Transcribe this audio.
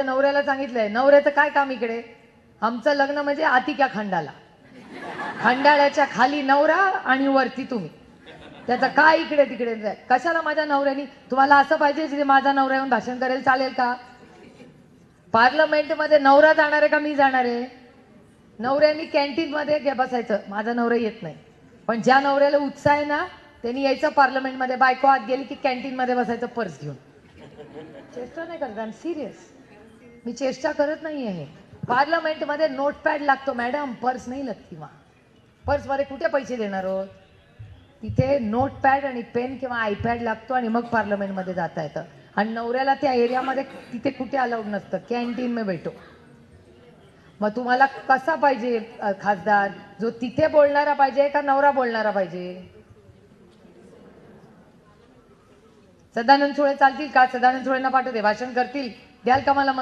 नवऱ्याला सांगितलंय, नवऱ्याचं काय काम इकडे? आमचं लग्न म्हणजे आतिक्या खंडाला, खंडाळ्याच्या खाली नवरा आणि वरती तुम्ही. त्याचं काय इकडे तिकडे जाय? कशाला माझ्या नवऱ्यानी? तुम्हाला असं पाहिजे की माझा नवरा येऊन भाषण करेल, चालेल का? पार्लमेंट मध्ये नवरा जाणार आहे का मी जाणार आहे? नवऱ्यांनी कॅन्टीन मध्ये बसायचं, माझा नवरा येत नाही. पण ज्या नवऱ्याला उत्साह आहे ना, त्यांनी यायचं पार्लमेंट मध्ये, बायको आत गेली की कॅन्टीन मध्ये बसायचं पर्स घेऊन. चेष्टा नाही करत, आय एम सिरियस. मी चेष्टा करत नाही आहे. पार्लमेंट मध्ये नोटपॅड लागतो मॅडम, पर्स नाही लागती. पर्स मध्ये कुठे पैसे देणार आहोत? तिथे नोटपॅड आणि पेन किंवा आयपॅड लागतो आणि मग पार्लमेंट मध्ये जाता येतं. आणि नवऱ्याला त्या एरियामध्ये तिथे कुठे अलाउड नसतं, कॅन्टीन में भेटो. मग तुम्हाला कसा पाहिजे खासदार? जो तिथे बोलणारा पाहिजे का नवरा बोलणारा पाहिजे? सदानंद सुळे चालतील का? सदानंद सुळेंना पाठवते, भाषण करतील, द्याल का मला मत?